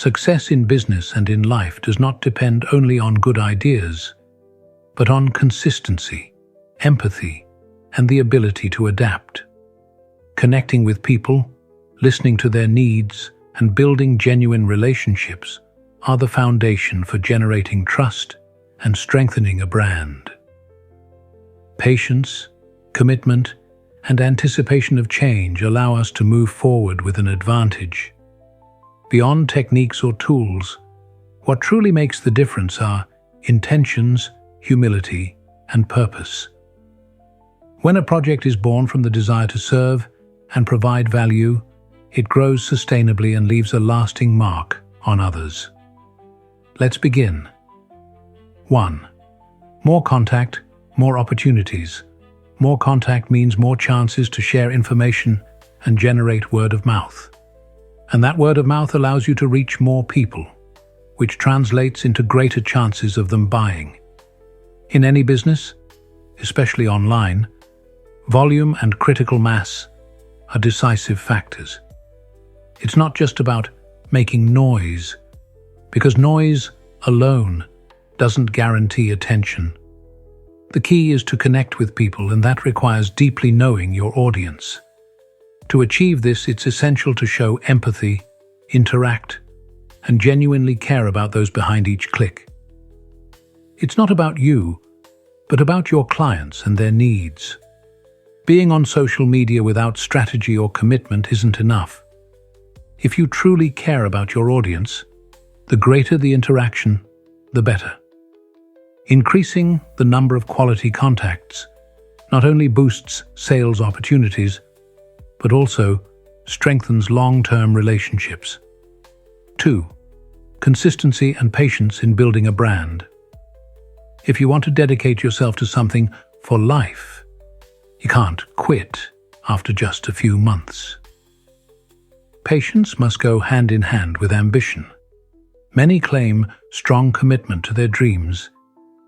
Success in business and in life does not depend only on good ideas, but on consistency, empathy, and the ability to adapt. Connecting with people, listening to their needs, and building genuine relationships are the foundation for generating trust and strengthening a brand. Patience, commitment, and anticipation of change allow us to move forward with an advantage. Beyond techniques or tools, what truly makes the difference are intentions, humility, and purpose. When a project is born from the desire to serve and provide value, it grows sustainably and leaves a lasting mark on others. Let's begin. 1. More contact, more opportunities. More contact means more chances to share information and generate word of mouth. And that word of mouth allows you to reach more people, which translates into greater chances of them buying. In any business, especially online, volume and critical mass are decisive factors. It's not just about making noise, because noise alone doesn't guarantee attention. The key is to connect with people, and that requires deeply knowing your audience. To achieve this, it's essential to show empathy, interact, and genuinely care about those behind each click. It's not about you, but about your clients and their needs. Being on social media without strategy or commitment isn't enough. If you truly care about your audience, the greater the interaction, the better. Increasing the number of quality contacts not only boosts sales opportunities, but also strengthens long-term relationships. 2. Consistency and patience in building a brand. If you want to dedicate yourself to something for life, you can't quit after just a few months. Patience must go hand in hand with ambition. Many claim strong commitment to their dreams,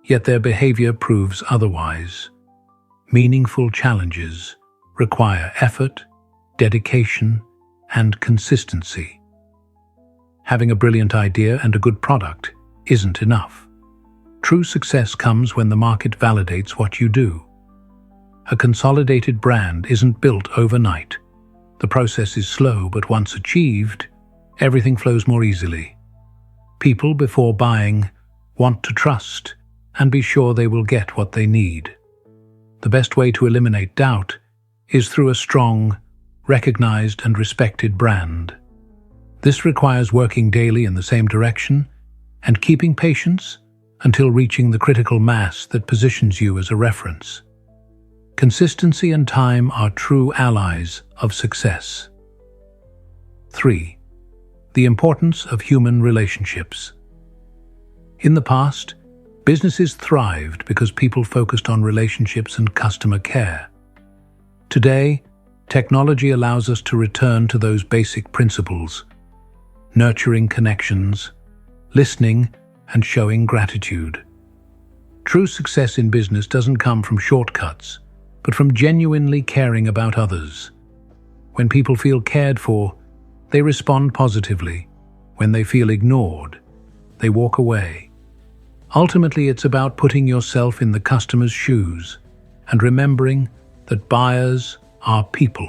yet their behavior proves otherwise. Meaningful challenges require effort, dedication, and consistency. Having a brilliant idea and a good product isn't enough. True success comes when the market validates what you do. A consolidated brand isn't built overnight. The process is slow, but once achieved, everything flows more easily. People, before buying, want to trust and be sure they will get what they need. The best way to eliminate doubt is through a strong, recognized and respected brand. This requires working daily in the same direction and keeping patience until reaching the critical mass that positions you as a reference. Consistency and time are true allies of success. 3. The importance of human relationships. In the past, businesses thrived because people focused on relationships and customer care. Today, technology allows us to return to those basic principles: nurturing connections, listening, and showing gratitude. True success in business doesn't come from shortcuts, but from genuinely caring about others. When people feel cared for, they respond positively. When they feel ignored, they walk away. Ultimately, it's about putting yourself in the customer's shoes and remembering that buyers are people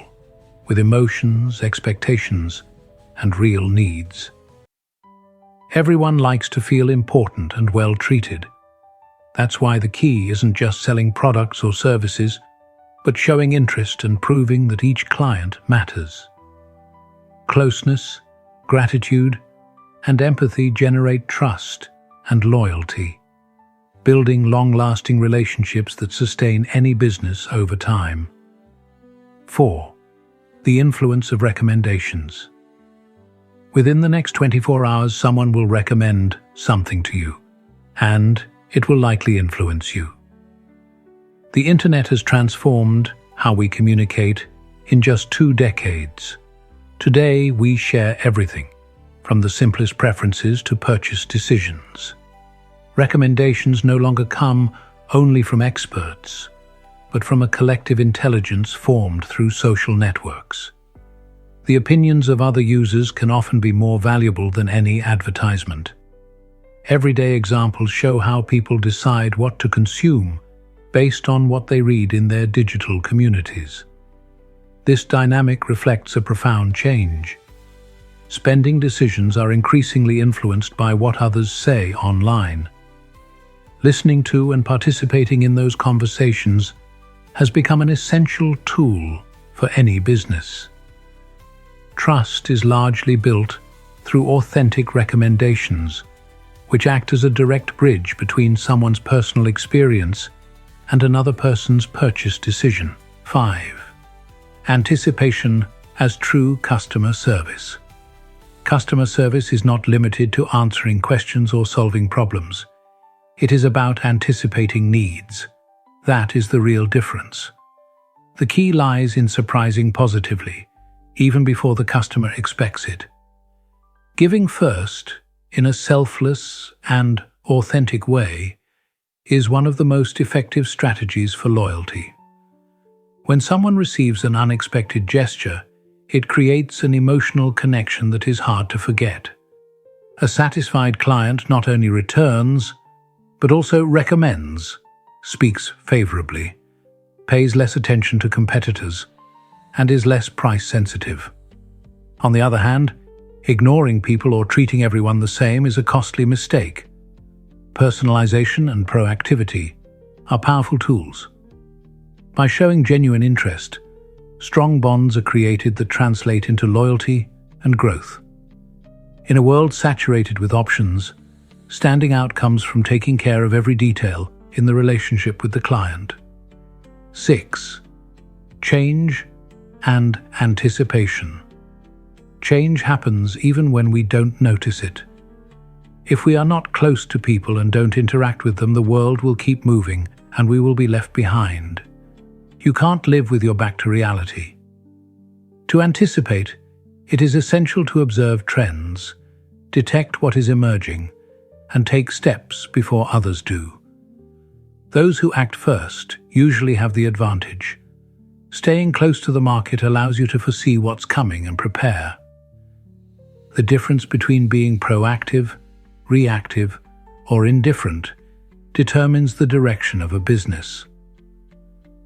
with emotions, expectations, and real needs. Everyone likes to feel important and well treated. That's why the key isn't just selling products or services, but showing interest and proving that each client matters. Closeness, gratitude, and empathy generate trust and loyalty, building long-lasting relationships that sustain any business over time. 4. The influence of recommendations. Within the next 24 hours, someone will recommend something to you, and it will likely influence you. The internet has transformed how we communicate in just 2 decades. Today, we share everything, from the simplest preferences to purchase decisions. Recommendations no longer come only from experts, but from a collective intelligence formed through social networks. The opinions of other users can often be more valuable than any advertisement. Everyday examples show how people decide what to consume based on what they read in their digital communities. This dynamic reflects a profound change. Spending decisions are increasingly influenced by what others say online. Listening to and participating in those conversations has become an essential tool for any business. Trust is largely built through authentic recommendations, which act as a direct bridge between someone's personal experience and another person's purchase decision. 5. Anticipation as true customer service. Customer service is not limited to answering questions or solving problems. It is about anticipating needs. That is the real difference. The key lies in surprising positively, even before the customer expects it. Giving first, in a selfless and authentic way, is one of the most effective strategies for loyalty. When someone receives an unexpected gesture, it creates an emotional connection that is hard to forget. A satisfied client not only returns, but also recommends, speaks favorably, pays less attention to competitors, and is less price sensitive. On the other hand, ignoring people or treating everyone the same is a costly mistake. Personalization and proactivity are powerful tools. By showing genuine interest, strong bonds are created that translate into loyalty and growth. In a world saturated with options, standing out comes from taking care of every detail in the relationship with the client. 6. Change and anticipation. Change happens even when we don't notice it. If we are not close to people and don't interact with them, the world will keep moving and we will be left behind. You can't live with your back to reality. To anticipate, it is essential to observe trends, detect what is emerging, and take steps before others do. Those who act first usually have the advantage. Staying close to the market allows you to foresee what's coming and prepare. The difference between being proactive, reactive, or indifferent determines the direction of a business.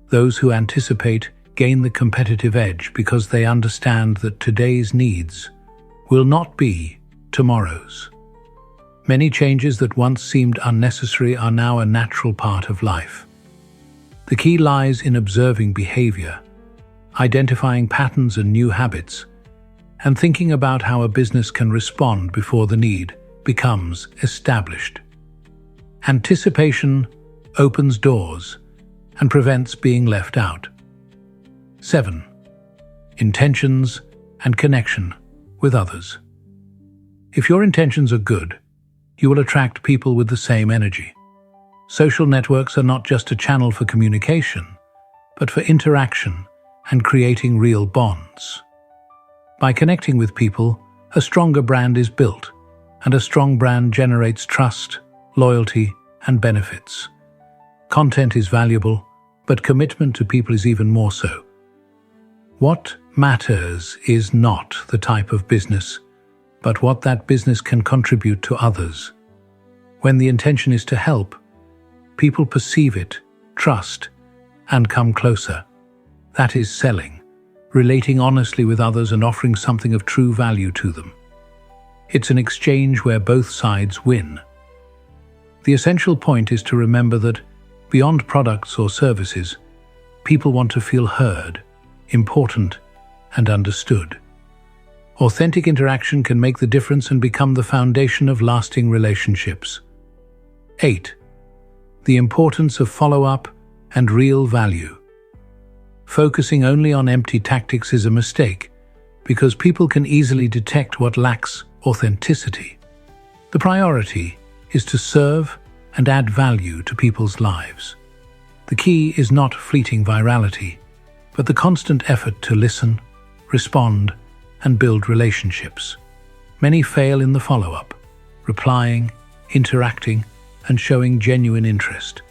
Those who anticipate gain the competitive edge because they understand that today's needs will not be tomorrow's. Many changes that once seemed unnecessary are now a natural part of life. The key lies in observing behavior, identifying patterns and new habits, and thinking about how a business can respond before the need becomes established. Anticipation opens doors and prevents being left out. 7. Intentions and connection with others. If your intentions are good, you will attract people with the same energy. Social networks are not just a channel for communication, but for interaction and creating real bonds. By connecting with people, a stronger brand is built, and a strong brand generates trust, loyalty, and benefits. Content is valuable, but commitment to people is even more so. What matters is not the type of business, but what that business can contribute to others. When the intention is to help, people perceive it, trust, and come closer. That is selling, relating honestly with others and offering something of true value to them. It's an exchange where both sides win. The essential point is to remember that, beyond products or services, people want to feel heard, important, and understood. Authentic interaction can make the difference and become the foundation of lasting relationships. 8. The importance of follow-up and real value. Focusing only on empty tactics is a mistake, because people can easily detect what lacks authenticity. The priority is to serve and add value to people's lives. The key is not fleeting virality, but the constant effort to listen, respond, and build relationships. Many fail in the follow-up, replying, interacting, and showing genuine interest.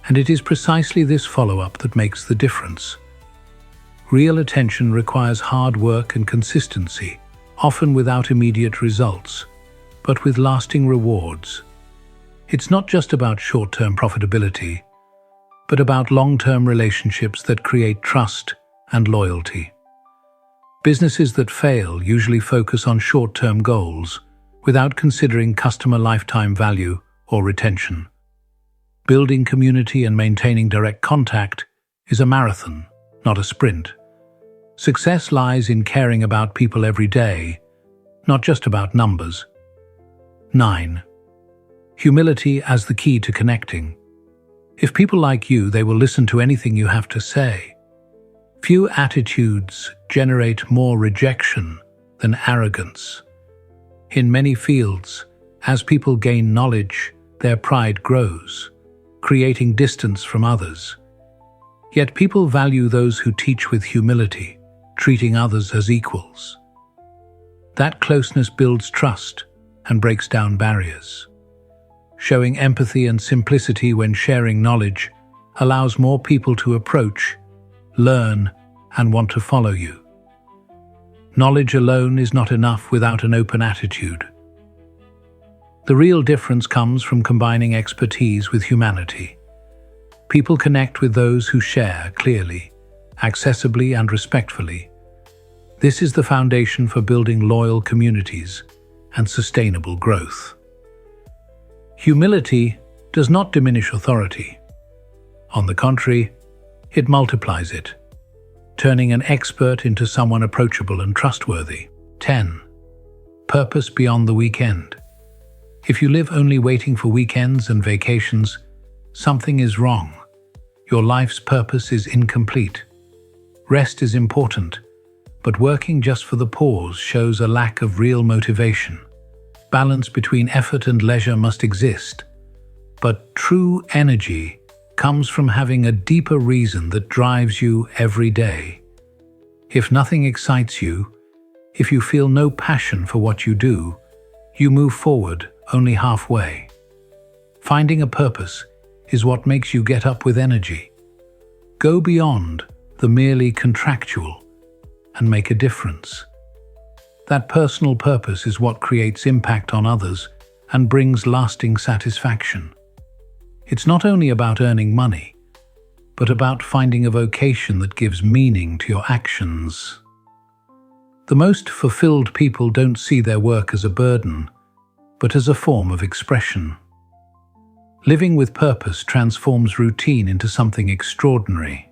And it is precisely this follow-up that makes the difference. Real attention requires hard work and consistency, often without immediate results, but with lasting rewards. It's not just about short-term profitability, but about long-term relationships that create trust and loyalty. Businesses that fail usually focus on short-term goals without considering customer lifetime value or retention. Building community and maintaining direct contact is a marathon, not a sprint. Success lies in caring about people every day, not just about numbers. 9. Humility as the key to connecting. If people like you, they will listen to anything you have to say. Few attitudes generate more rejection than arrogance. In many fields, as people gain knowledge, their pride grows, creating distance from others. Yet people value those who teach with humility, treating others as equals. That closeness builds trust and breaks down barriers. Showing empathy and simplicity when sharing knowledge allows more people to approach, learn, and want to follow you. Knowledge alone is not enough without an open attitude. The real difference comes from combining expertise with humanity. People connect with those who share clearly, accessibly, and respectfully. This is the foundation for building loyal communities and sustainable growth. Humility does not diminish authority. On the contrary, it multiplies it, turning an expert into someone approachable and trustworthy. 10. Purpose beyond the weekend. If you live only waiting for weekends and vacations, something is wrong. Your life's purpose is incomplete. Rest is important, but working just for the pause shows a lack of real motivation. Balance between effort and leisure must exist, but true energy comes from having a deeper reason that drives you every day. If nothing excites you, if you feel no passion for what you do, you move forward only halfway. Finding a purpose is what makes you get up with energy. Go beyond the merely contractual and make a difference. That personal purpose is what creates impact on others and brings lasting satisfaction. It's not only about earning money, but about finding a vocation that gives meaning to your actions. The most fulfilled people don't see their work as a burden, but as a form of expression. Living with purpose transforms routine into something extraordinary.